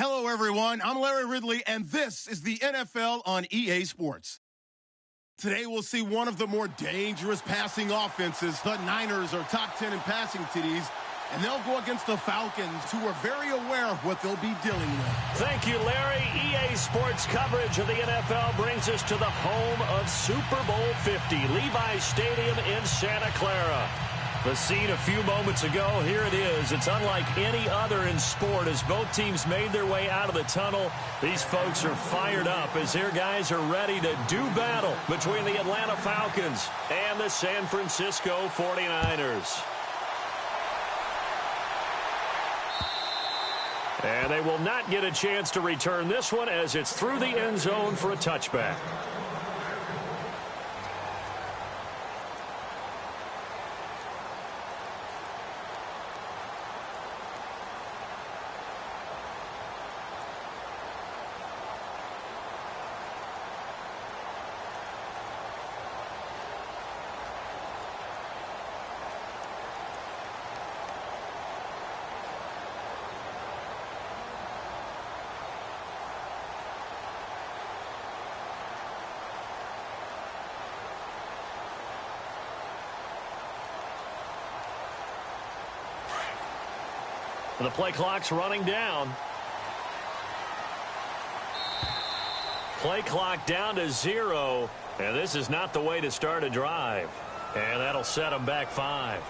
Hello, everyone. I'm Larry Ridley, and this is the NFL on EA Sports. Today, we'll see one of the more dangerous passing offenses. The Niners are top 10 in passing TDs, and they'll go against the Falcons, who are very aware of what they'll be dealing with. Thank you, Larry. EA Sports coverage of the NFL brings us to the home of Super Bowl 50, Levi's Stadium in Santa Clara. The scene a few moments ago, here it is. It's unlike any other in sport as both teams made their way out of the tunnel. These folks are fired up as their guys are ready to do battle between the Atlanta Falcons and the San Francisco 49ers. And they will not get a chance to return this one as it's through the end zone for a touchback. The play clock's running down. Play clock down to 0. And this is not the way to start a drive. And that'll set them back 5.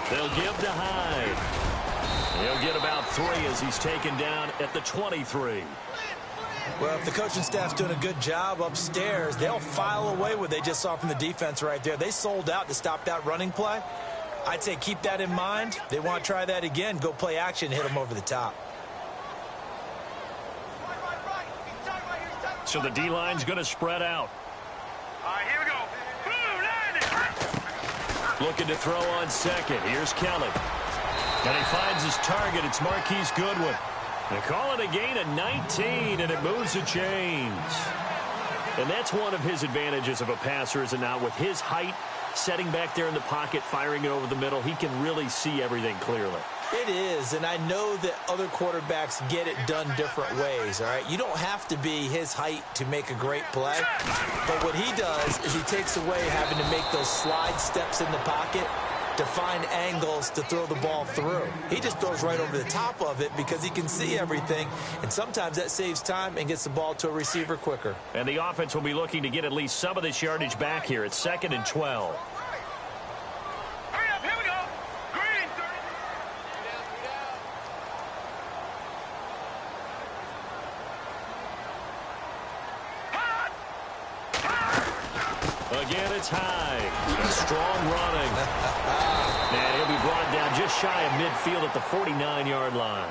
They'll give to Hyde. He'll get about 3 as he's taken down at the 23. Well, if the coaching staff's doing a good job upstairs, they'll file away what they just saw from the defense right there. They sold out to stop that running play. I'd say keep that in mind. They want to try that again. Go play action, hit them over the top. So the D-line's going to spread out. All right, here we go. Looking to throw on second. Here's Kelly. And he finds his target. It's Marquise Goodwin. They call it a gain of 19, and it moves the chains. And that's one of his advantages of a passer, is it not? With his height, setting back there in the pocket, firing it over the middle, he can really see everything clearly. It is, and I know that other quarterbacks get it done different ways, all right? You don't have to be his height to make a great play, but what he does is he takes away having to make those slide steps in the pocket to find angles to throw the ball through. He just throws right over the top of it because he can see everything, and sometimes that saves time and gets the ball to a receiver quicker. And the offense will be looking to get at least some of this yardage back here. It's 2nd and 12. Hurry up, here we go. Green. Again, it's Hyde. Strong running. And he'll be brought down just shy of midfield at the 49-yard line.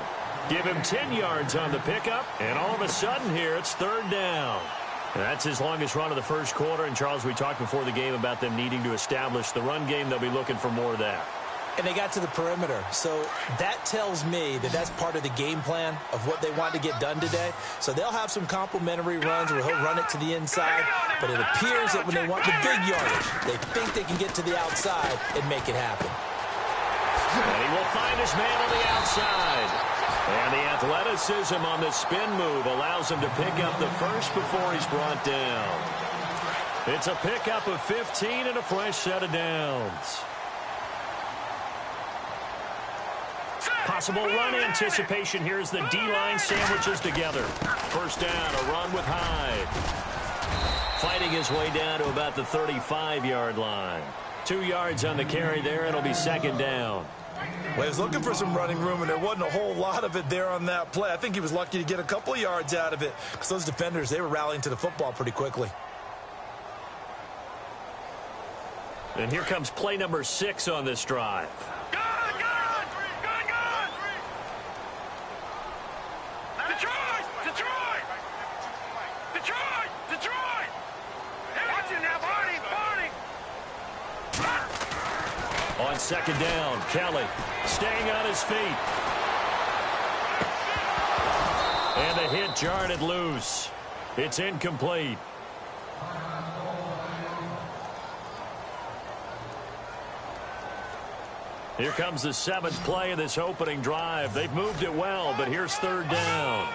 Give him 10 yards on the pickup, and all of a sudden here, it's 3rd down. That's his longest run of the first quarter. And, Charles, we talked before the game about them needing to establish the run game. They'll be looking for more of that. And they got to the perimeter. So that tells me that that's part of the game plan of what they want to get done today. So they'll have some complimentary runs where he'll run it to the inside. But it appears that when they want the big yardage, they think they can get to the outside and make it happen. And he will find his man on the outside. And the athleticism on the spin move allows him to pick up the first before he's brought down. It's a pickup of 15 and a fresh set of downs. Possible run anticipation here as the D-line sandwiches together. First down, a run with Hyde. Fighting his way down to about the 35-yard line. 2 yards on the carry there, and it'll be 2nd down. Well, he was looking for some running room, and there wasn't a whole lot of it there on that play. I think he was lucky to get a couple of yards out of it because those defenders, they were rallying to the football pretty quickly. And here comes play number 6 on this drive. On 2nd down, Kelly staying on his feet. And the hit jarred it loose. It's incomplete. Here comes the 7th play of this opening drive. They've moved it well, but here's 3rd down.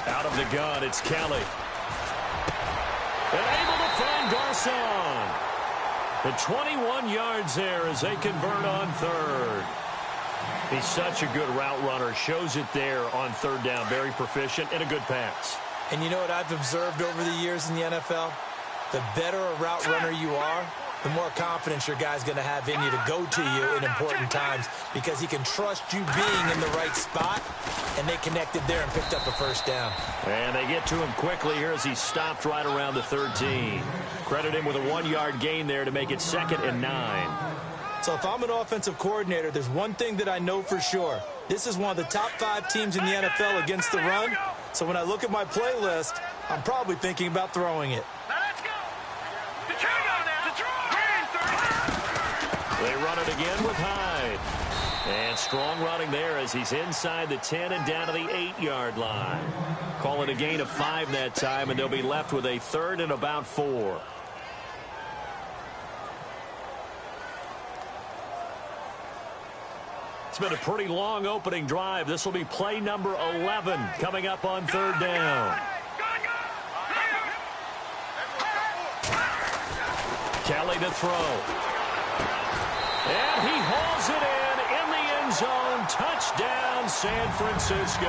Out of the gun, it's Kelly. And able to find Garcon. The 21 yards there as they convert on 3rd. He's such a good route runner. Shows it there on 3rd down. Very proficient and a good pass. And you know what I've observed over the years in the NFL? The better a route runner you are, the more confidence your guy's going to have in you to go to you in important times because he can trust you being in the right spot, and they connected there and picked up a 1st down. And they get to him quickly here as he stopped right around the 13. Credit him with a 1-yard gain there to make it 2nd and 9. So if I'm an offensive coordinator, there's one thing that I know for sure. This is one of the top 5 teams in the NFL against the run. So when I look at my playlist, I'm probably thinking about throwing it. Now let's go. They run it again with Hyde. And strong running there as he's inside the 10 and down to the 8-yard line. Call it a gain of 5 that time, and they'll be left with a 3rd and about 4. It's been a pretty long opening drive. This will be play number 11 coming up on 3rd down. Kelly to throw. And he hauls it in the end zone. Touchdown, San Francisco.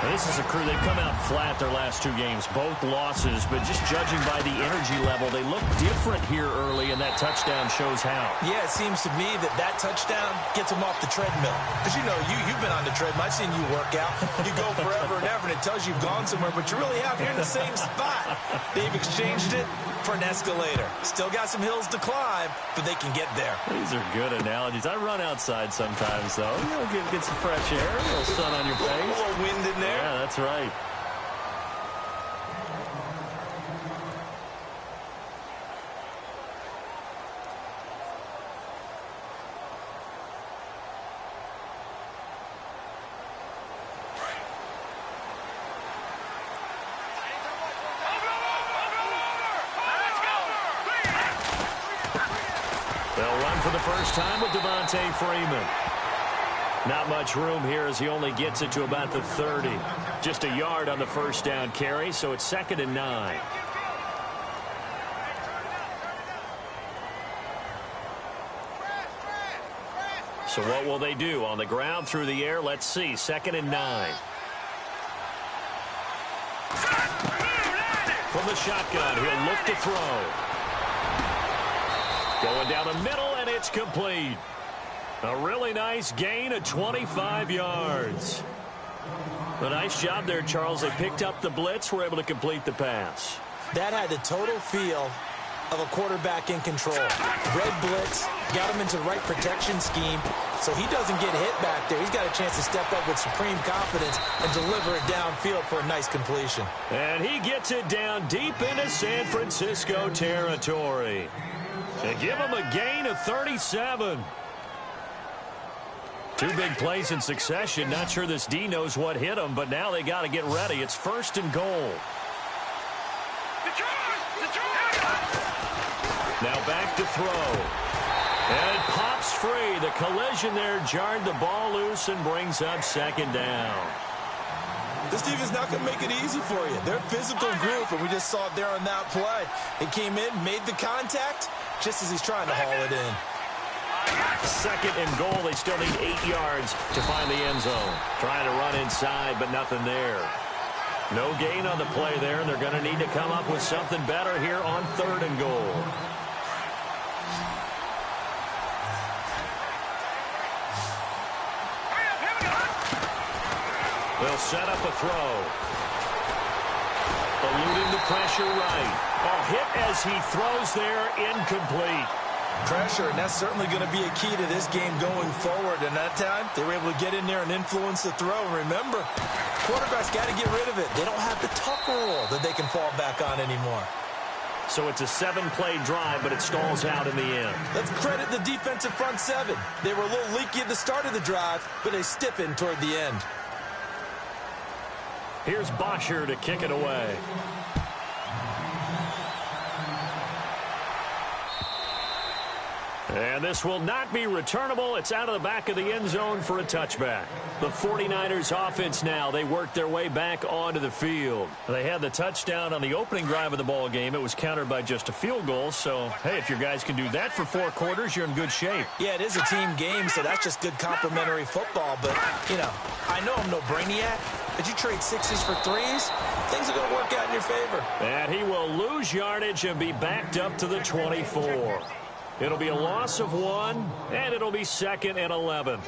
And this is a crew, they've come out flat their last 2 games, both losses, but just judging by the energy level, they look different here early, and that touchdown shows how. Yeah, it seems to me that touchdown gets them off the treadmill. Because, you know, you've been on the treadmill. I've seen you work out. You go forever and ever, and it tells you you've gone somewhere, but you really have. You're in the same spot. They've exchanged it for an escalator. Still got some hills to climb, but they can get there. These are good analogies. I run outside sometimes, though. You know, get some fresh air, a little sun on your face. A little wind in there. Yeah, that's right. They'll run for the first time with Devontae Freeman. Not much room here as he only gets it to about the 30. Just a yard on the first down carry, so it's 2nd and 9. So what will they do? On the ground, through the air, let's see. 2nd and 9. From the shotgun, he'll look to throw. Going down the middle, and it's complete. A really nice gain of 25 yards. A nice job there, Charles. They picked up the blitz, were able to complete the pass. That had the total feel of a quarterback in control. Red blitz, got him into the right protection scheme, so he doesn't get hit back there. He's got a chance to step up with supreme confidence and deliver it downfield for a nice completion. And he gets it down deep into San Francisco territory. They give him a gain of 37. 2 big plays in succession. Not sure this D knows what hit him, but now they got to get ready. It's 1st and goal. Now back to throw. And it pops free. The collision there jarred the ball loose and brings up 2nd down. This defense not going to make it easy for you. They're a physical group, and we just saw it there on that play. They came in, made the contact, just as he's trying to haul it in. 2nd and goal. They still need 8 yards to find the end zone. Trying to run inside, but nothing there. No gain on the play there, and they're going to need to come up with something better here on 3rd and goal. They'll set up a throw. Eluding the pressure right. A hit as he throws there, incomplete. Pressure, and that's certainly going to be a key to this game going forward. And that time, they were able to get in there and influence the throw. And remember, quarterbacks got to get rid of it. They don't have the tuck rule that they can fall back on anymore. So it's a 7-play drive, but it stalls out in the end. Let's credit the defensive front seven. They were a little leaky at the start of the drive, but they stiffened toward the end. Here's Bosher to kick it away. And this will not be returnable. It's out of the back of the end zone for a touchback. The 49ers offense now, they work their way back onto the field. They had the touchdown on the opening drive of the ball game. It was countered by just a field goal. So, hey, if your guys can do that for 4 quarters, you're in good shape. Yeah, it is a team game, so that's just good complimentary football. But, you know, I know I'm no brainiac, but you trade 6s for 3s, things are going to work out in your favor. And he will lose yardage and be backed up to the 24. It'll be a loss of 1, and it'll be 2nd and 11.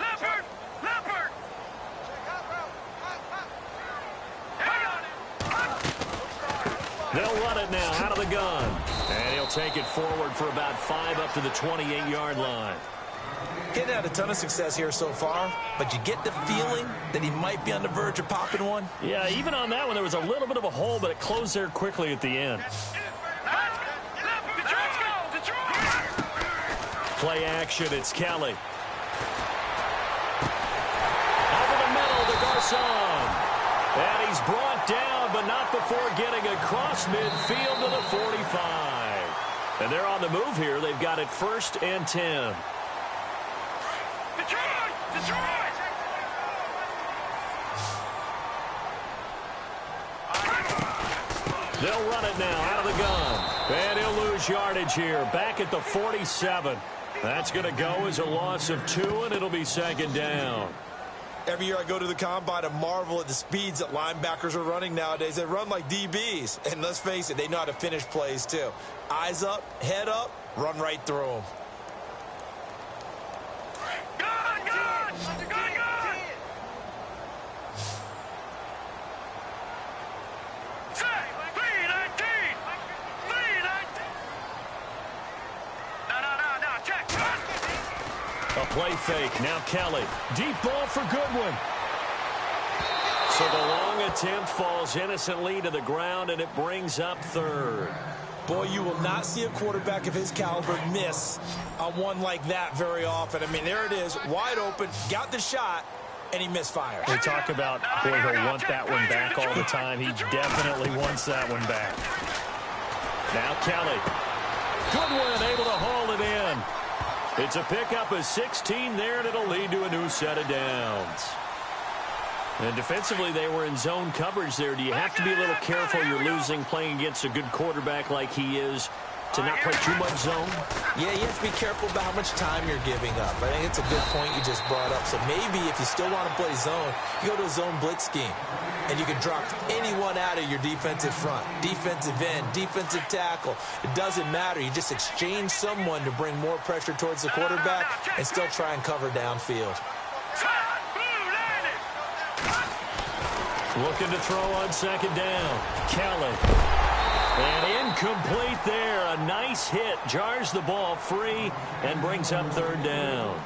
Leopard! They'll run it now out of the gun. And he'll take it forward for about 5 up to the 28-yard line. He's had a ton of success here so far, but you get the feeling that he might be on the verge of popping one. Yeah, even on that one, there was a little bit of a hole, but it closed there quickly at the end. Play action, it's Kelly. Over the middle to Garcon. And he's brought down, but not before getting across midfield to the 45. And they're on the move here. They've got it 1st and 10. They'll run it now out of the gun. And he'll lose yardage here. Back at the 47. That's going to go as a loss of 2, and it'll be 2nd down. Every year I go to the combine and marvel at the speeds that linebackers are running nowadays. They run like DBs. And let's face it, they know how to finish plays too. Eyes up, head up, run right through them. A play fake. Now Kelly. Deep ball for Goodwin. So the long attempt falls innocently to the ground, and it brings up 3rd. Boy, you will not see a quarterback of his caliber miss on one like that very often. I mean, there it is, wide open, got the shot, and he misfires. They talk about, boy, he'll want that one back all the time. He definitely wants that one back. Now Kelly. Goodwin able to haul it in. It's a pickup of 16 there, and it'll lead to a new set of downs. And defensively, they were in zone coverage there. Do you have to be a little careful? You're losing playing against a good quarterback like he is to not play too much zone? Yeah, you have to be careful about how much time you're giving up. I think it's a good point you just brought up. So maybe if you still want to play zone, you go to a zone blitz scheme. And you can drop anyone out of your defensive front, defensive end, defensive tackle. It doesn't matter. You just exchange someone to bring more pressure towards the quarterback and still try and cover downfield. Looking to throw on 2nd down. Kelly. And incomplete there. A nice hit. Jars the ball free and brings up 3rd down.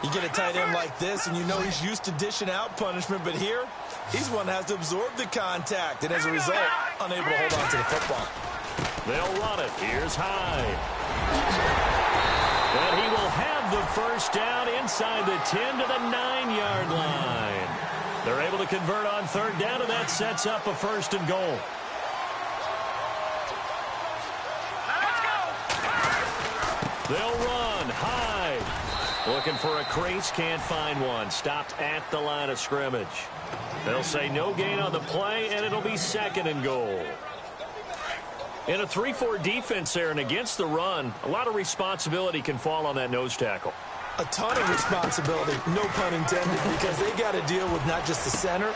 You get a tight end like this, and you know he's used to dishing out punishment, but here, he's one that has to absorb the contact, and as a result, unable to hold on to the football. They'll run it. Here's Hyde. And he will have the 1st down inside the 10 to the 9-yard line. They're able to convert on 3rd down, and that sets up a 1st and goal. They'll run. Hyde. Looking for a crease, can't find one. Stopped at the line of scrimmage. They'll say no gain on the play, and it'll be 2nd and goal. In a 3-4 defense there and against the run, a lot of responsibility can fall on that nose tackle. A ton of responsibility, no pun intended, because they got to deal with not just the center,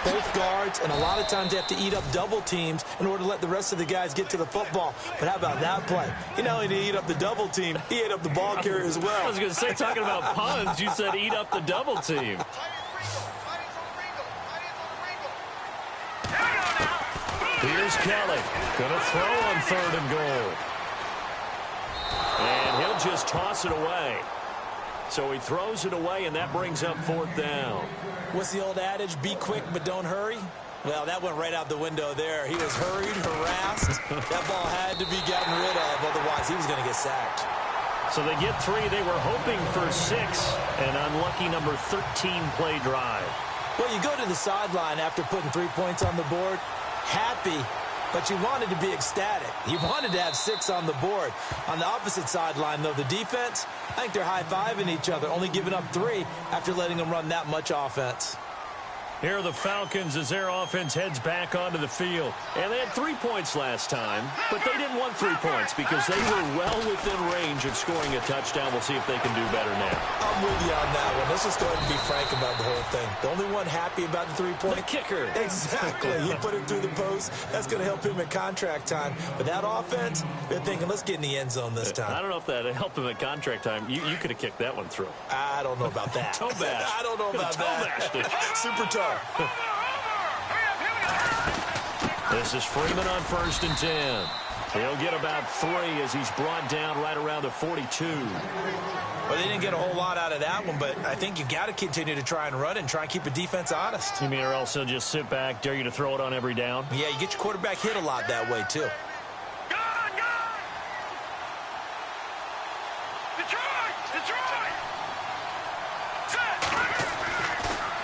both guards, and a lot of times they have to eat up double teams in order to let the rest of the guys get to the football. But how about that play? He not only did he eat up the double team, he ate up the ball carrier as well. I was going to say, talking about puns, you said eat up the double team. Here's Kelly. Going to throw on 3rd and goal. And he'll just toss it away. So he throws it away, and that brings up 4th down. What's the old adage? Be quick, but don't hurry. Well, that went right out the window there. He was hurried, harassed. That ball had to be gotten rid of, otherwise he was going to get sacked. So they get 3. They were hoping for 6. An unlucky number 13 play drive. Well, you go to the sideline after putting 3 points on the board, happy, but you wanted to be ecstatic. You wanted to have 6 on the board. On the opposite sideline, though, the defense, I think they're high-fiving each other, only giving up 3 after letting them run that much offense. Here are the Falcons as their offense heads back onto the field. And they had 3 points last time, but they didn't want 3 points because they were well within range of scoring a touchdown. We'll see if they can do better now. I'm with you on that one. Let's just go ahead and be frank about the whole thing. The only one happy about the 3-point? The kicker. Exactly. He put it through the post. That's going to help him at contract time. But that offense, they're thinking, let's get in the end zone this time. I don't know if that helped him at contract time. You could have kicked that one through. I don't know about that. Toe bash. I don't know about that. Super tough. This is Freeman on 1st and 10. He'll get about 3 as he's brought down right around the 42. Well, they didn't get a whole lot out of that one, but I think you've got to continue to try and run and try and keep the defense honest. You mean or else he'll just sit back, dare you to throw it on every down? Yeah, you get your quarterback hit a lot that way, too.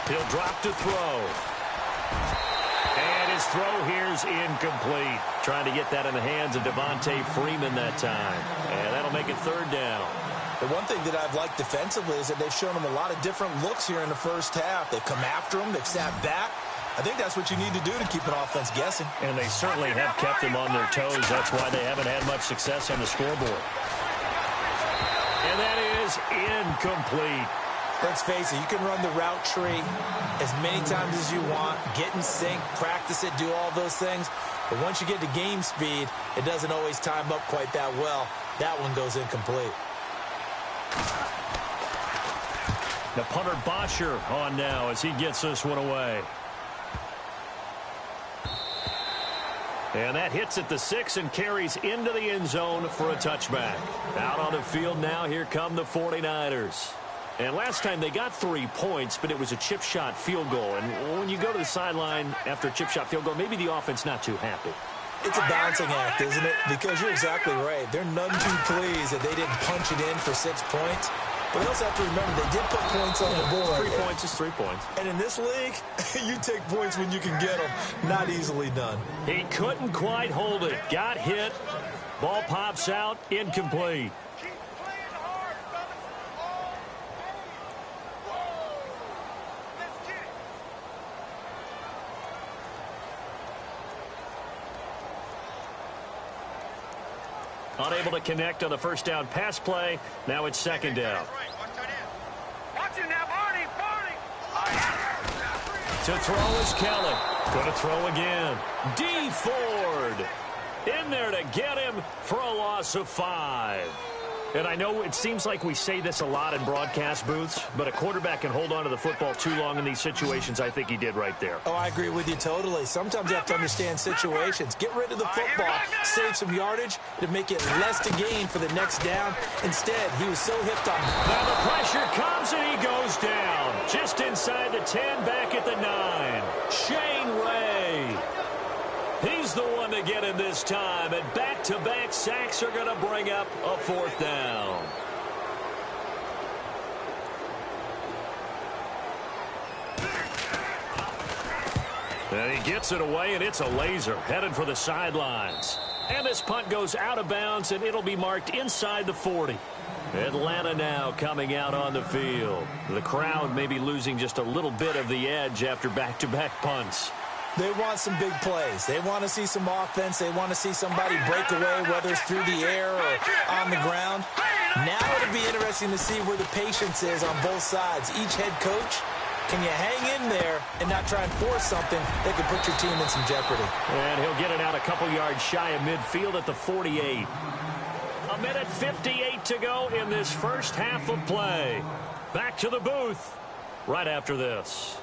He'll drop to throw. And his throw here's incomplete. Trying to get that in the hands of Devontae Freeman that time. And that'll make it 3rd down. The one thing that I've liked defensively is that they've shown him a lot of different looks here in the first half. They've come after him. They've sat back. I think that's what you need to do to keep an offense guessing. And they certainly have kept them on their toes. That's why they haven't had much success on the scoreboard. And that is incomplete. Let's face it, you can run the route tree as many times as you want, get in sync, practice it, do all those things. But once you get to game speed, it doesn't always time up quite that well. That one goes incomplete. The punter Bosher on now as he gets this one away. And that hits at the 6 and carries into the end zone for a touchback. Out on the field now, here come the 49ers. And last time they got 3 points, but it was a chip shot field goal. And when you go to the sideline after a chip shot field goal, maybe the offense not too happy. It's a balancing act, isn't it? Because you're exactly right. They're none too pleased that they didn't punch it in for 6 points. But we also have to remember they did put points on the board. 3 points is 3 points. And in this league, you take points when you can get them. Not easily done. He couldn't quite hold it. Got hit. Ball pops out. Incomplete. Unable to connect on the first down pass play. Now it's 2nd down. Watch it now, Barney. To throw is Kelly. Going to throw again. D. Ford in there to get him for a loss of 5. And I know it seems like we say this a lot in broadcast booths, but a quarterback can hold on to the football too long in these situations. I think he did right there. Oh, I agree with you totally. Sometimes you have to understand situations. Get rid of the football, save some yardage to make it less to gain for the next down. Instead, he was so hipped on. Now the pressure comes and he goes down. Just inside the 10, back at the 9. Shane Ray. He's the one to get him this time, and back-to-back sacks are going to bring up a 4th down. And he gets it away, and it's a laser headed for the sidelines. And this punt goes out of bounds, and it'll be marked inside the 40. Atlanta now coming out on the field. The crowd may be losing just a little bit of the edge after back-to-back punts. They want some big plays. They want to see some offense. They want to see somebody break away, whether it's through the air or on the ground. Now it'll be interesting to see where the patience is on both sides. Each head coach, can you hang in there and not try and force something that could put your team in some jeopardy? And he'll get it out a couple yards shy of midfield at the 48. 1:58 to go in this first half of play. Back to the booth right after this.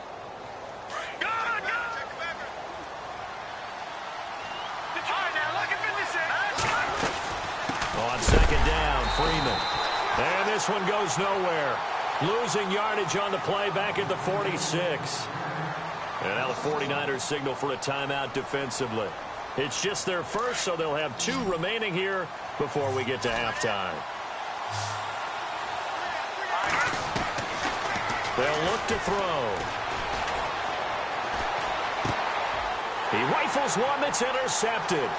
On 2nd down, Freeman. And this one goes nowhere. Losing yardage on the play back at the 46. And now the 49ers signal for a timeout defensively. It's just their first, so they'll have 2 remaining here before we get to halftime. They'll look to throw. He rifles one that's intercepted.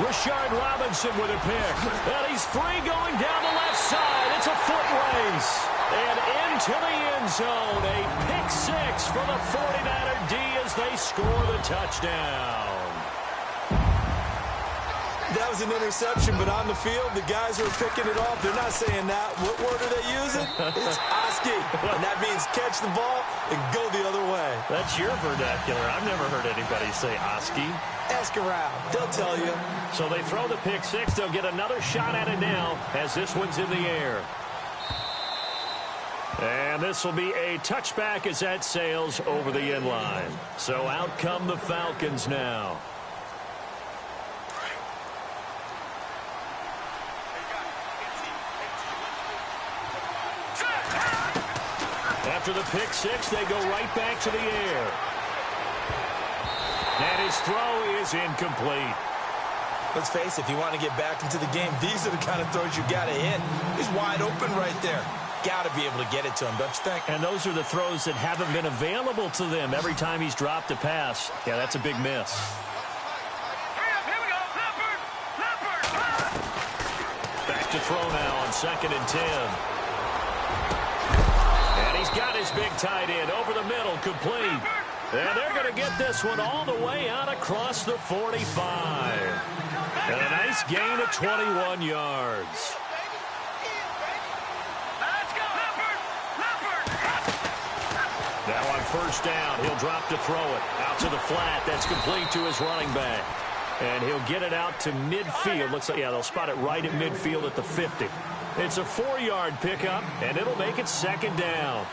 Rashard Robinson with a pick. And he's free going down the left side. It's a foot race. And into the end zone. A pick 6 for the 49er D as they score the touchdown. That was an interception, but on the field, the guys who are picking it off, they're not saying that. What word are they using? It's Oski. And that means catch the ball and go the other way. That's your vernacular. I've never heard anybody say Oski. Ask around. They'll tell you. So they throw the pick 6. They'll get another shot at it now as this one's in the air. And this will be a touchback as that sails over the end line. So out come the Falcons now. After the pick 6, they go right back to the air. And his throw is incomplete. Let's face it, if you want to get back into the game, these are the kind of throws you got to hit. He's wide open right there. Got to be able to get it to him, don't you think? And those are the throws that haven't been available to them every time he's dropped a pass. Yeah, that's a big miss. Here we go. Leopard. Back to throw now on 2nd and 10. And he's got his big tight end over the middle, complete. And they're going to get this one all the way out across the 45. And a nice gain of 21 yards. Let's go. Leopard. Now on 1st down, he'll drop to throw it. Out to the flat. That's complete to his running back. And he'll get it out to midfield. Looks like, yeah, they'll spot it right at midfield at the 50. It's a 4-yard pickup, and it'll make it 2nd down.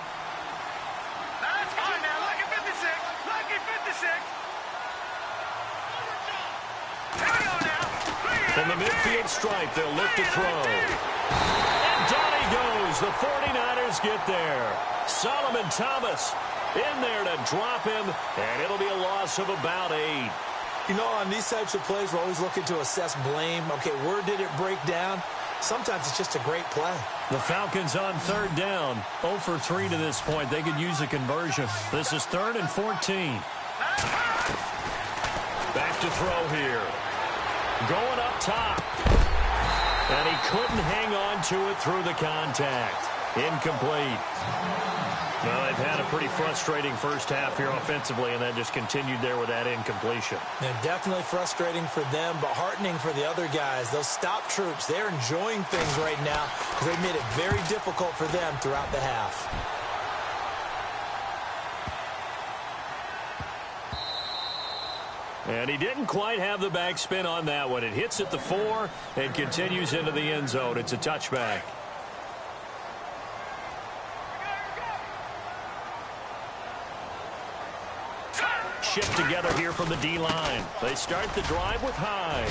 Let's go now. Lucky 56. Lucky 56. Here we go now. From the midfield stripe, they'll look to throw. And down he goes. The 49ers get there. Solomon Thomas in there to drop him, and it'll be a loss of about 8. You know, on these types of plays, we're always looking to assess blame. Okay, where did it break down? Sometimes it's just a great play. The Falcons on 3rd down. 0 for 3 to this point. They could use a conversion. This is 3rd and 14. Back to throw here. Going up top. And he couldn't hang on to it through the contact. Incomplete. Well, they've had a pretty frustrating first half here offensively, and then just continued there with that incompletion. And definitely frustrating for them, but heartening for the other guys. Those stop troops, they're enjoying things right now because they've made it very difficult for them throughout the half. And he didn't quite have the backspin on that one. It hits at the 4 and continues into the end zone. It's a touchback. Shift together here from the D-line. They start the drive with Hyde.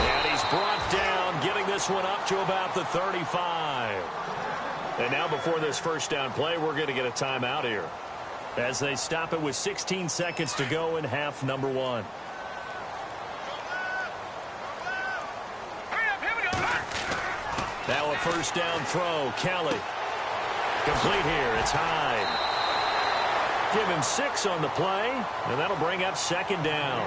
And he's brought down, getting this one up to about the 35. And now before this 1st down play, we're going to get a timeout here as they stop it with 16 seconds to go in half number 1. Here we go. Now a 1st down throw. Kelly. Complete here. It's Hyde. Give him 6 on the play, and that'll bring up 2nd down.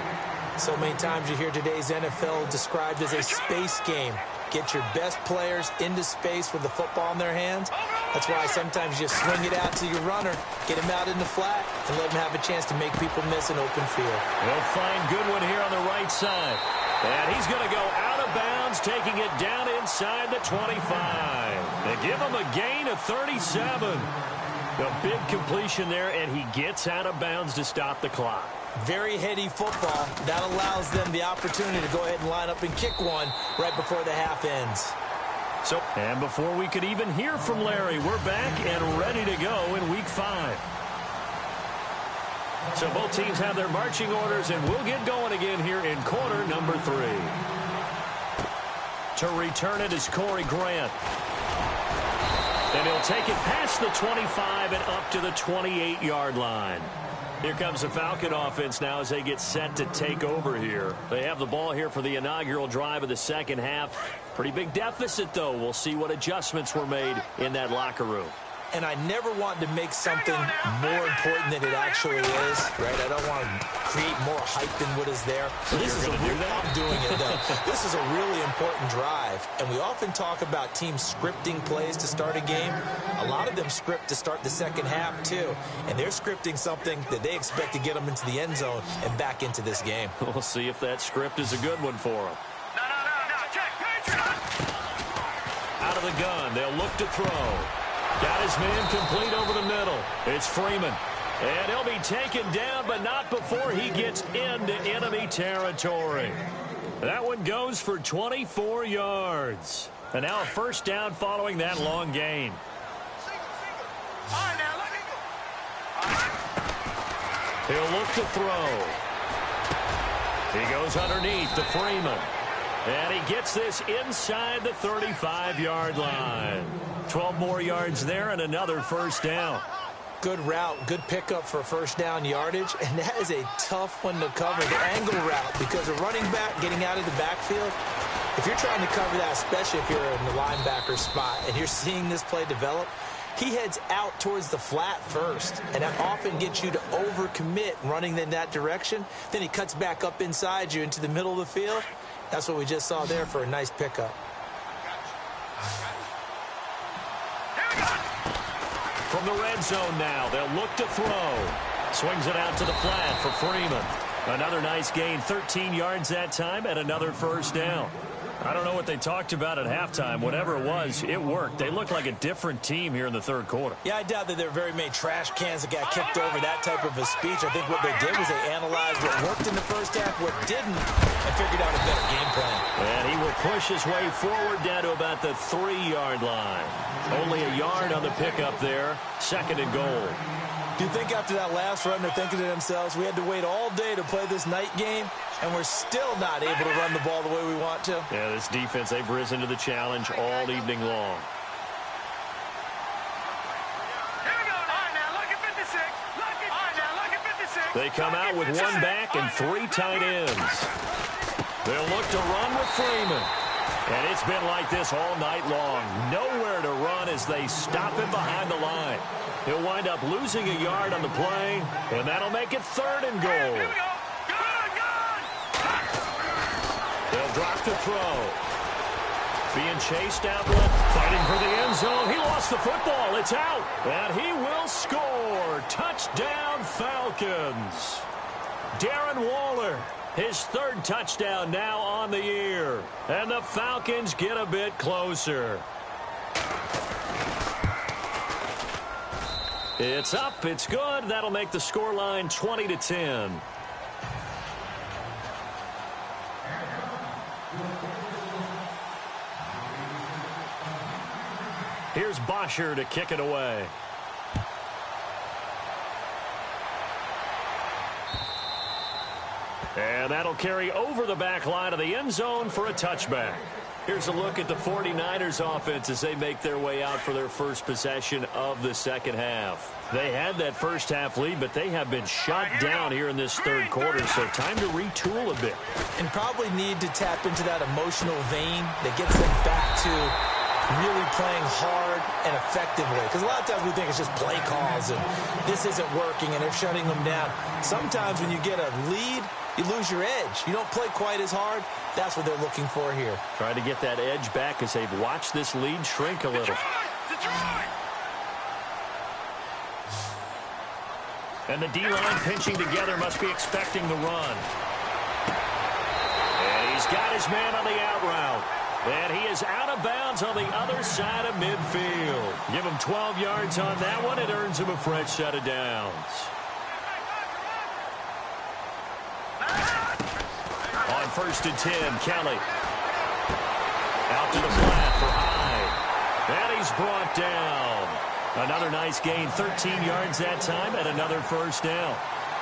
So many times you hear today's NFL described as a space game. Get your best players into space with the football in their hands. That's why sometimes you swing it out to your runner, get him out in the flat, and let him have a chance to make people miss an open field. They'll find Goodwin here on the right side. And he's going to go out of bounds, taking it down inside the 25. They give him a gain of 37. A big completion there, and he gets out of bounds to stop the clock. Very heady football. That allows them the opportunity to go ahead and line up and kick one right before the half ends. And before we could even hear from Larry, we're back and ready to go in Week 5. So both teams have their marching orders, and we'll get going again here in quarter number 3. To return it is Corey Grant. And he'll take it past the 25 and up to the 28-yard line. Here comes the Falcon offense now as they get set to take over here. They have the ball here for the inaugural drive of the second half. Pretty big deficit, though. We'll see what adjustments were made in that locker room. And I never want to make something more important than it actually is, right? I don't want to create more hype than what is there. So this is I'm doing it, though. This is a really important drive. And we often talk about teams scripting plays to start a game. A lot of them script to start the second half, too. And they're scripting something that they expect to get them into the end zone and back into this game. We'll see if that script is a good one for them. No, check, Patriot! Out of the gun, they'll look to throw. Got his man complete over the middle. It's Freeman. And he'll be taken down, but not before he gets into enemy territory. That one goes for 24 yards. And now a first down following that long gain. All right, now, let me go. He'll look to throw. He goes underneath to Freeman. And he gets this inside the 35-yard line. 12 more yards there and another first down. Good route, good pickup for first down yardage, and that is a tough one to cover, the angle route, because a running back getting out of the backfield, if you're trying to cover that, especially if you're in the linebacker spot and you're seeing this play develop, he heads out towards the flat first, and that often gets you to overcommit running in that direction. Then he cuts back up inside you into the middle of the field. That's what we just saw there for a nice pickup. From the red zone now, they'll look to throw. Swings it out to the flat for Freeman. Another nice gain, 13 yards that time, and another first down. I don't know what they talked about at halftime. Whatever it was, it worked. They looked like a different team here in the third quarter. Yeah, I doubt that there were very many trash cans that got kicked over, that type of a speech. I think what they did was they analyzed what worked in the first half, what didn't, and figured out a better game plan. And he will push his way forward down to about the 3-yard line. Only a yard on the pickup there. Second and goal. Do you think after that last run they're thinking to themselves, we had to wait all day to play this night game, and we're still not able to run the ball the way we want to? Yeah, this defense, they've risen to the challenge all evening long. Here we go. All right, now, look at 56. All right, now, look at 56. They come out with one back and 3 tight ends. They'll look to run with Freeman. And it's been like this all night long. Nowhere to run as they stop him behind the line. He'll wind up losing a yard on the play, and that'll make it 3rd and goal. Here we go. Good. They'll drop to throw. Being chased out left, fighting for the end zone. He lost the football. It's out. And he will score. Touchdown, Falcons. Darren Waller, his 3rd touchdown now on the year. And the Falcons get a bit closer. It's up. It's good. That'll make the scoreline 20-10. Here's Bosher to kick it away. And that'll carry over the back line of the end zone for a touchback. Here's a look at the 49ers offense as they make their way out for their first possession of the second half. They had that first half lead, but they have been shut down here in this third quarter, so time to retool a bit. And probably need to tap into that emotional vein that gets them back to really playing hard and effectively. Because a lot of times we think it's just play calls and this isn't working and they're shutting them down. Sometimes when you get a lead, you lose your edge. You don't play quite as hard. That's what they're looking for here. Trying to get that edge back as they've watched this lead shrink a little. Detroit! And the D-line pinching together must be expecting the run. And he's got his man on the out route. And he is out of bounds on the other side of midfield. Give him 12 yards on that one. It earns him a fresh set of downs. On 1st and 10, Kelly. Out to the flat for Hyde. And he's brought down. Another nice gain, 13 yards that time, and another first down.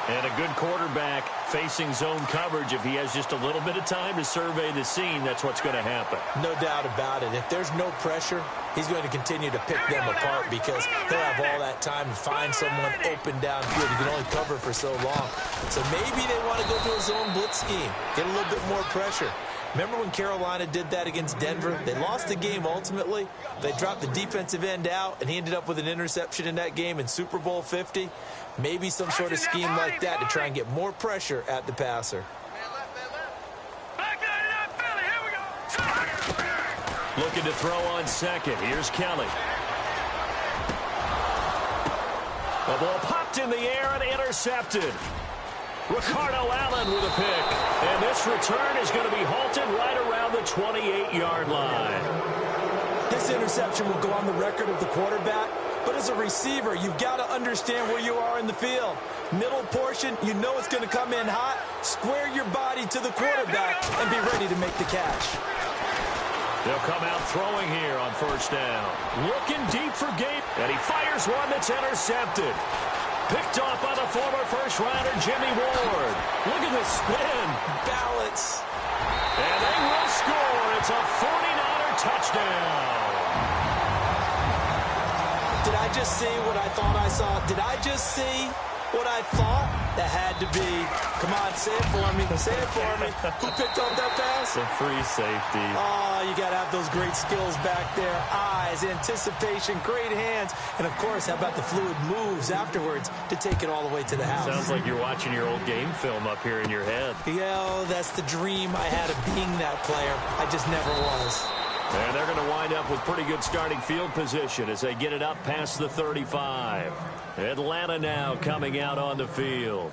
And a good quarterback facing zone coverage, if he has just a little bit of time to survey the scene, that's what's going to happen. No doubt about it. If there's no pressure, he's going to continue to pick them apart because he'll have all that time to find someone open downfield. He can only cover for so long. So maybe they want to go to a zone blitz scheme, get a little bit more pressure. Remember when Carolina did that against Denver? They lost the game ultimately. They dropped the defensive end out, and he ended up with an interception in that game in Super Bowl 50. Maybe some sort of scheme like that to try and get more pressure at the passer. Looking to throw on second. Here's Kelly. The ball popped in the air and intercepted. Ricardo Allen with a pick. And this return is going to be halted right around the 28-yard line. This interception will go on the record of the quarterback. But as a receiver, you've got to understand where you are in the field. Middle portion, you know it's going to come in hot. Square your body to the quarterback and be ready to make the catch. They'll come out throwing here on first down. Looking deep for Gabe. And he fires one that's intercepted. Picked off by the former first-rounder Jimmy Ward. Look at the spin. Balance. And they will score. It's a 49er touchdown. Did I just see what I thought I saw? Did I just see what I thought? That had to be. Come on, say it for me. Say it for me. Who picked up that pass? The free safety. Oh, you got to have those great skills back there. Eyes, anticipation, great hands. And, of course, how about the fluid moves afterwards to take it all the way to the house? Sounds like you're watching your old game film up here in your head. Yeah, that's the dream I had of being that player. I just never was. And they're going to wind up with pretty good starting field position as they get it up past the 35. Atlanta now coming out on the field.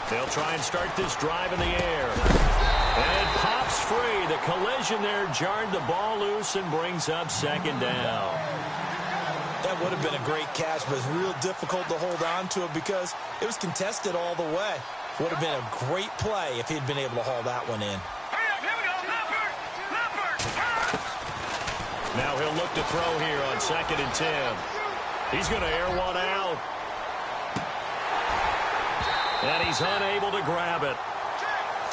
They'll try and start this drive in the air. And it pops free. The collision there jarred the ball loose and brings up second down. That would have been a great catch, but it's real difficult to hold on to it because it was contested all the way. Would have been a great play if he'd been able to haul that one in. Now he'll look to throw here on 2nd and 10. He's going to air one out. And he's unable to grab it.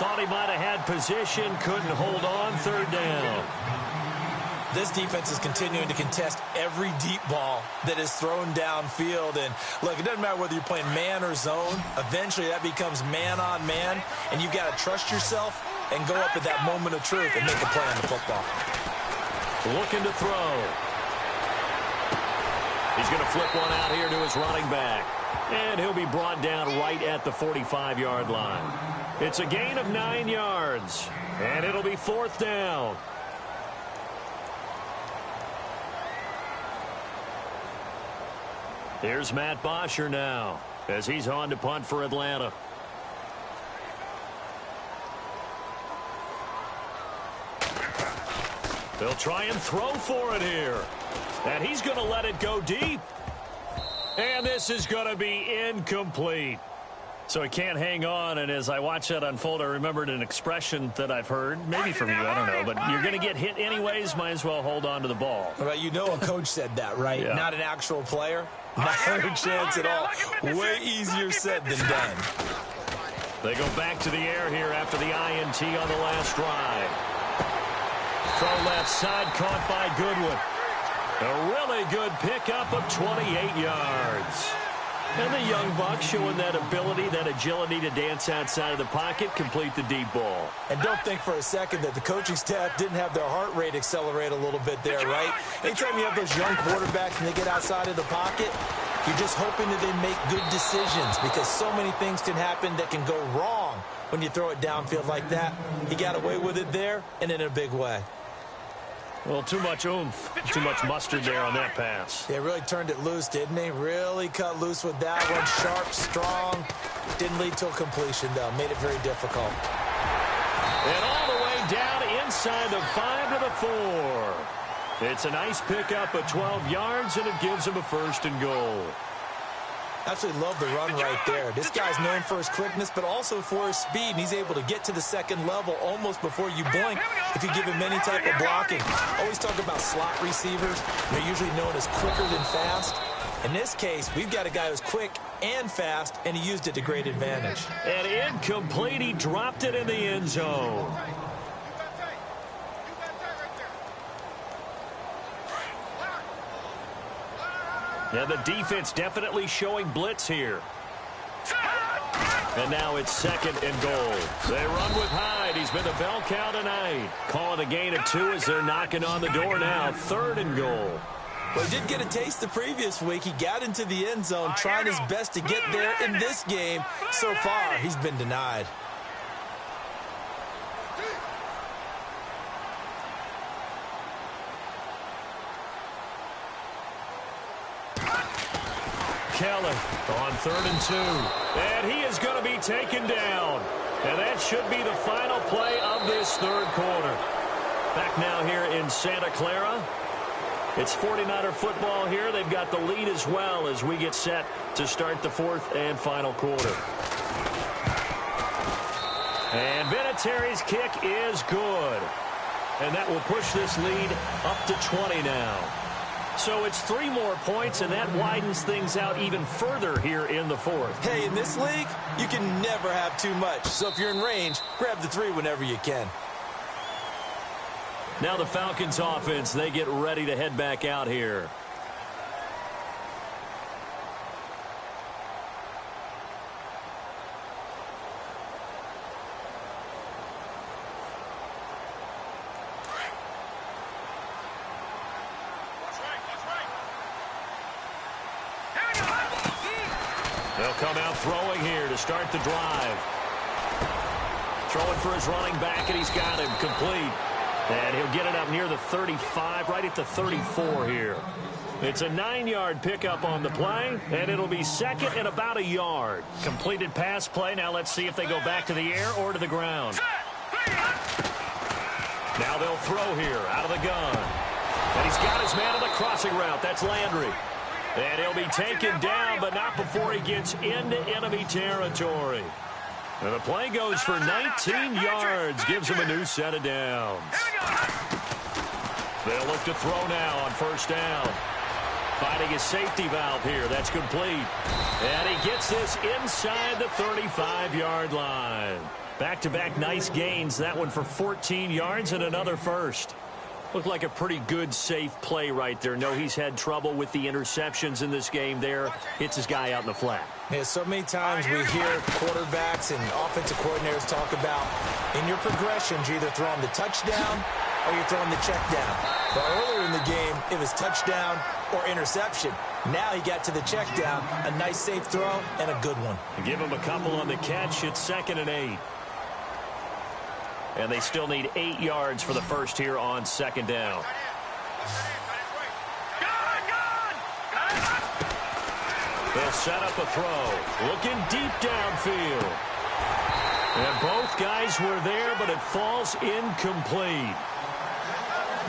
Thought he might have had position, couldn't hold on, 3rd down. This defense is continuing to contest every deep ball that is thrown downfield. And, look, it doesn't matter whether you're playing man or zone. Eventually, that becomes man-on-man, and you've got to trust yourself and go up at that moment of truth and make a play on the football. Looking to throw. He's going to flip one out here to his running back. And he'll be brought down right at the 45-yard line. It's a gain of 9 yards. And it'll be 4th down. Here's Matt Bosher now as he's on to punt for Atlanta. They'll try and throw for it here. And he's going to let it go deep. And this is going to be incomplete. So he can't hang on, and as I watch that unfold, I remembered an expression that I've heard, maybe from you, I don't know, but you're going to get hit anyways, might as well hold on to the ball. Well, you know a coach said that, right? Yeah. Not an actual player. Not a chance at all. Way easier said than done. They go back to the air here after the INT on the last drive. Throw left side, caught by Goodwin. A really good pickup of 28 yards. And the young buck showing that ability, that agility to dance outside of the pocket, complete the deep ball. And don't think for a second that the coaching staff didn't have their heart rate accelerate a little bit there, right? Anytime you have those young quarterbacks and they get outside of the pocket, you're just hoping that they make good decisions because so many things can happen that can go wrong when you throw it downfield like that. He got away with it there and in a big way. Well, too much oomph, too much mustard there on that pass. They really turned it loose, didn't they? Really cut loose with that one. Sharp, strong. Didn't lead to a completion, though. Made it very difficult. And all the way down inside the 5 to the 4. It's a nice pickup of 12 yards, and it gives him a 1st and goal. Absolutely love the run right there. This guy's known for his quickness, but also for his speed. And he's able to get to the second level almost before you blink if you give him any type of blocking. Always talk about slot receivers. They're usually known as quicker than fast. In this case, we've got a guy who's quick and fast, and he used it to great advantage. And incomplete. He dropped it in the end zone. And the defense definitely showing blitz here. And now it's 2nd and goal. They run with Hyde. He's been the bell cow tonight. Calling a gain of 2 as they're knocking on the door now. 3rd and goal. Well, he did get a taste the previous week. He got into the end zone, trying his best to get there in this game. So far, he's been denied. Keller on 3rd and 2. And he is going to be taken down. And that should be the final play of this 3rd quarter. Back now here in Santa Clara. It's 49er football here. They've got the lead as well as we get set to start the 4th and final quarter. And Vinatieri's kick is good. And that will push this lead up to 20 now. So it's 3 more points, and that widens things out even further here in the 4th. Hey, in this league, you can never have too much. So if you're in range, grab the 3 whenever you can. Now the Falcons offense, they get ready to head back out here. They'll come out throwing here to start the drive. Throwing for his running back, and he's got him complete. And he'll get it up near the 35, right at the 34 here. It's a 9-yard pickup on the play, and it'll be 2nd and about a yard. Completed pass play. Now let's see if they go back to the air or to the ground. Now they'll throw here out of the gun. And he's got his man on the crossing route. That's Landry. And he'll be taken down, but not before he gets into enemy territory. And the play goes for 19 yards, gives him a new set of downs. They'll look to throw now on 1st down. Finding his safety valve here. That's complete. And he gets this inside the 35-yard line. Back-to-back nice gains. That one for 14 yards and another first. Looked like a pretty good, safe play right there. No, he's had trouble with the interceptions in this game there. Hits his guy out in the flat. Yeah, so many times we hear quarterbacks and offensive coordinators talk about in your progressions, you're either throwing the touchdown or you're throwing the check down. But earlier in the game, it was touchdown or interception. Now he got to the check down, a nice safe throw and a good one. Give him a couple on the catch. It's 2nd and 8. And they still need 8 yards for the first here on 2nd down. They'll set up a throw. Looking deep downfield. And both guys were there, but it falls incomplete.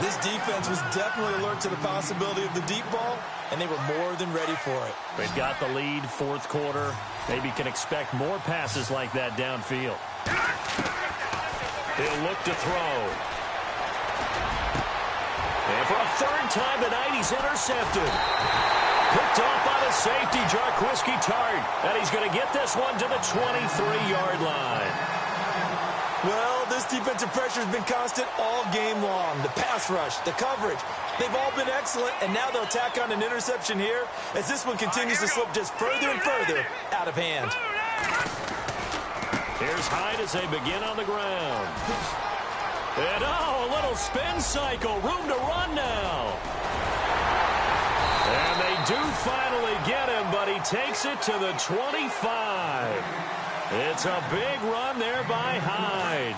This defense was definitely alert to the possibility of the deep ball, and they were more than ready for it. They've got the lead, 4th quarter. Maybe can expect more passes like that downfield. He'll look to throw. And for a 3rd time tonight, he's intercepted. Picked off by the safety, Jarquiski Tart. And he's going to get this one to the 23-yard line. Well, this defensive pressure has been constant all game long. The pass rush, the coverage, they've all been excellent, and now they'll tack on an interception here as this one continues to slip just further and further out of hand. Here's Hyde as they begin on the ground. And, oh, a little spin cycle. Room to run now. And they do finally get him, but he takes it to the 25. It's a big run there by Hyde.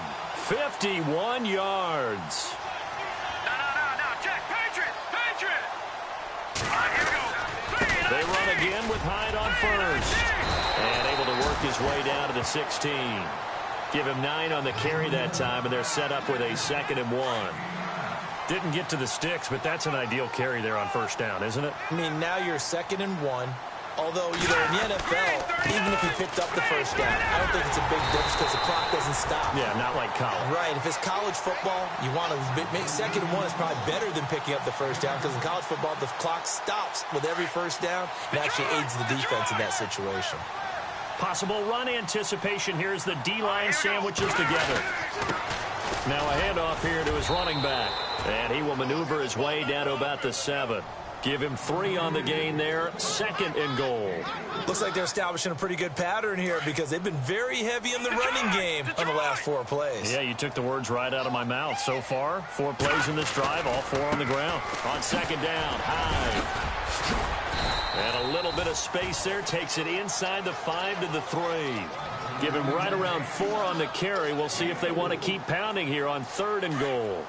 51 yards. No, check, Patriot. All right, here we go. They run again with Hyde on 1st. And able to work his way down to the 16. Give him 9 on the carry that time, and they're set up with a 2nd and 1. Didn't get to the sticks, but that's an ideal carry there on 1st down, isn't it? I mean, now you're 2nd and 1. Although, in the NFL, even if he picked up the first down, I don't think it's a big difference because the clock doesn't stop. Yeah, not like college. Right. If it's college football, you want to make second and one is probably better than picking up the first down because in college football, the clock stops with every first down and actually aids the defense in that situation. Possible run anticipation here as the D-line sandwiches together. Now a handoff here to his running back. And he will maneuver his way down to about the 7. Give him 3 on the gain there. 2nd and goal. Looks like they're establishing a pretty good pattern here because they've been very heavy in the running game on the last 4 plays. Yeah, you took the words right out of my mouth. So far, 4 plays in this drive, all 4 on the ground. On 2nd down, Hyde. And a little bit of space there. Takes it inside the 5 to the 3. Give him right around 4 on the carry. We'll see if they want to keep pounding here on 3rd and goal.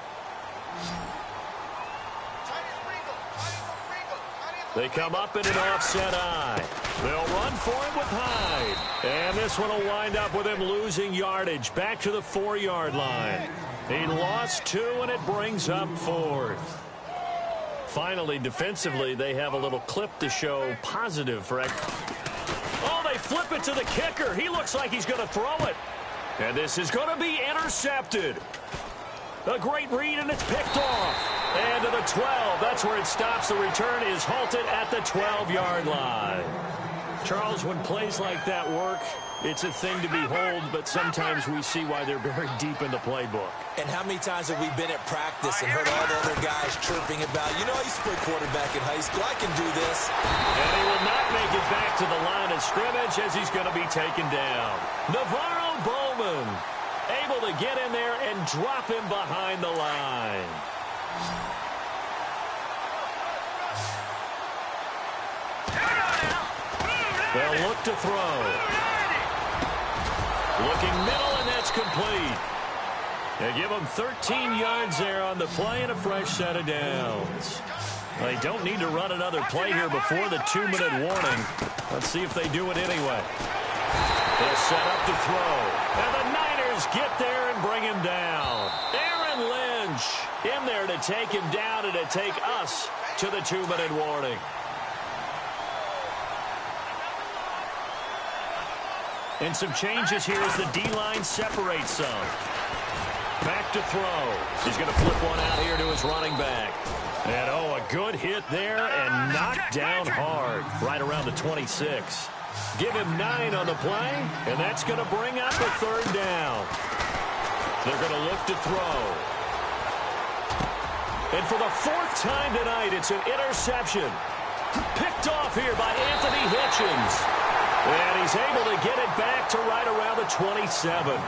They come up in an offset eye. They'll run for it with Hyde. And this one will wind up with him losing yardage. Back to the 4-yard line. He lost 2, and it brings up 4th. Finally, defensively, they have a little clip to show positive for... Oh, they flip it to the kicker. He looks like he's going to throw it. And this is going to be intercepted. A great read, and it's picked off. And to the 12. That's where it stops. The return is halted at the 12-yard line. Charles, when plays like that work, it's a thing to behold, but sometimes we see why they're very deep in the playbook. And how many times have we been at practice and heard all the other guys chirping about, I used to play quarterback in high school. I can do this. And he will not make it back to the line of scrimmage as he's going to be taken down. Navarro Bowman able to get in there and drop him behind the line. They'll look to throw. Looking middle, and that's complete. They give them 13 yards there on the play and a fresh set of downs. They don't need to run another play here before the 2-minute warning. Let's see if they do it anyway. They'll set up to throw. And the Niners get there and bring him down. Aaron Lynch in there to take him down and to take us to the 2-minute warning. And some changes here as the D-line separates some. Back to throw. He's going to flip one out here to his running back. And, a good hit there and knocked down hard right around the 26. Give him 9 on the play, and that's going to bring up a 3rd down. They're going to look to throw. And for the 4th time tonight, it's an interception. Picked off here by Anthony Hitchens. And he's able to get it back to right around the 27.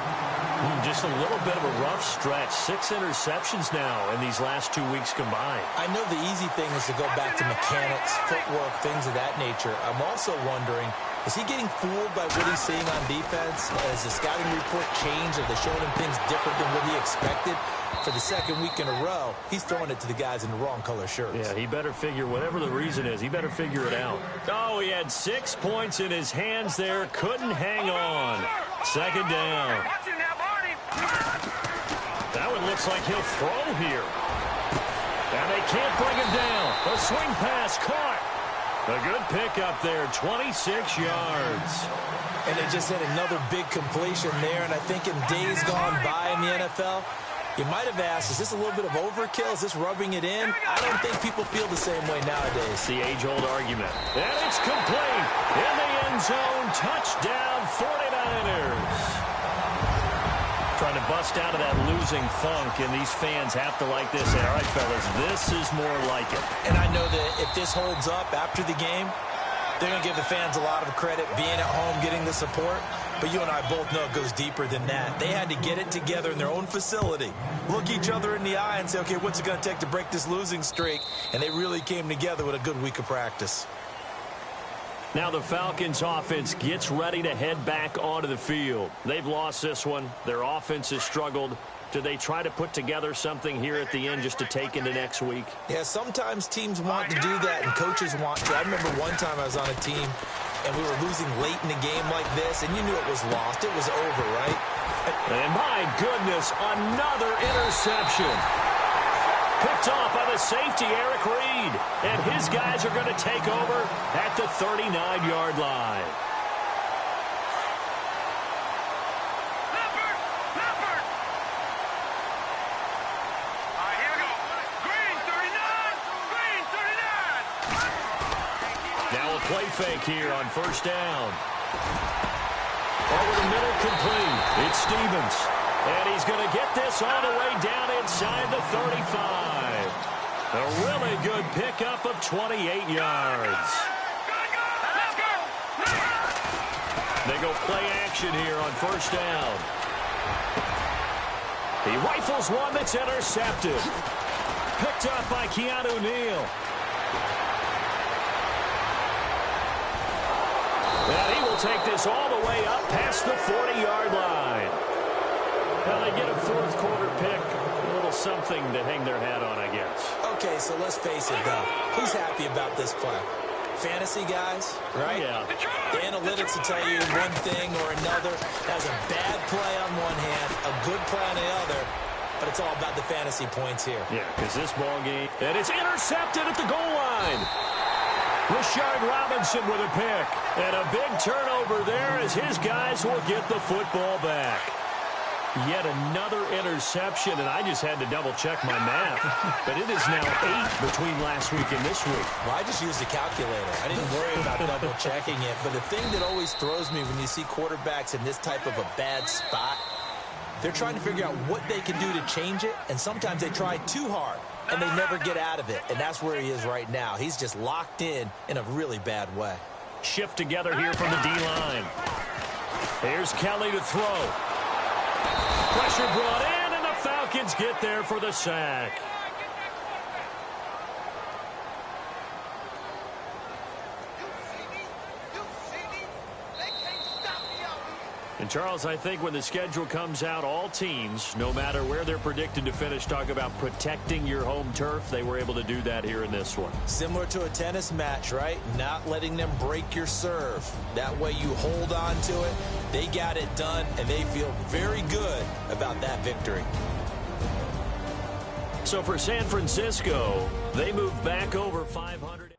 Just a little bit of a rough stretch. 6 interceptions now in these last 2 weeks combined. I know the easy thing is to go back to mechanics, footwork, things of that nature. I'm also wondering, is he getting fooled by what he's seeing on defense? Has the scouting report changed? Are they showing him things different than what he expected? For the 2nd week in a row, he's throwing it to the guys in the wrong color shirts. Yeah, he better figure, whatever the reason is, he better figure it out. Oh, he had 6 points in his hands there. Couldn't hang on. 2nd down. That one looks like he'll throw here. And they can't bring him down. A swing pass caught. A good pickup there, 26 yards. And they just had another big completion there. And I think in days gone by in the NFL, you might have asked, is this a little bit of overkill? Is this rubbing it in? I don't think people feel the same way nowadays. The age-old argument. And it's complete. In the end zone, touchdown 49ers. Trying to bust out of that losing funk, and these fans have to like this. Say, all right, fellas, this is more like it. And I know that if this holds up after the game, they're going to give the fans a lot of credit, being at home, getting the support. But you and I both know it goes deeper than that. They had to get it together in their own facility, look each other in the eye and say, okay, what's it going to take to break this losing streak? And they really came together with a good week of practice. Now the Falcons offense gets ready to head back onto the field. They've lost this one. Their offense has struggled. Do they try to put together something here at the end just to take into next week? Yeah, sometimes teams want to do that and coaches want to. I remember one time I was on a team and we were losing late in the game like this, and you knew it was lost. It was over, right? And my goodness, another interception. Picked off by the safety, Eric Reed. And his guys are going to take over at the 39-yard line. Leopard! All right, here we go. Green 39! Green 39! Now a play fake here on first down. Over the middle, complete. It's Stevens. And he's going to get this all the way down inside the 35. A really good pickup of 28 yards. Let's go! They go play action here on first down. He rifles one that's intercepted. Picked up by Keanu Neal. And he will take this all the way up past the 40-yard line. Well, they get a fourth quarter pick. A little something to hang their hat on, I guess. Okay, so let's face it, though. Who's happy about this play? Fantasy guys, right? Yeah. The analytics will tell you one thing or another. Has a bad play on one hand, a good play on the other, but it's all about the fantasy points here. Yeah, because this ball game, and it's intercepted at the goal line. Rashard Robinson with a pick. And a big turnover there as his guys will get the football back. Yet another interception, and I just had to double-check my math. But it is now 8 between last week and this week. Well, I just used a calculator. I didn't worry about double-checking it. But the thing that always throws me when you see quarterbacks in this type of a bad spot, they're trying to figure out what they can do to change it, and sometimes they try too hard, and they never get out of it. And that's where he is right now. He's just locked in a really bad way. Shift together here from the D-line. Here's Kelly to throw. Pressure brought in, and the Falcons get there for the sack. And, Charles, I think when the schedule comes out, all teams, no matter where they're predicted to finish, talk about protecting your home turf. They were able to do that here in this one. Similar to a tennis match, right? Not letting them break your serve. That way you hold on to it. They got it done, and they feel very good about that victory. So for San Francisco, they move back over 500.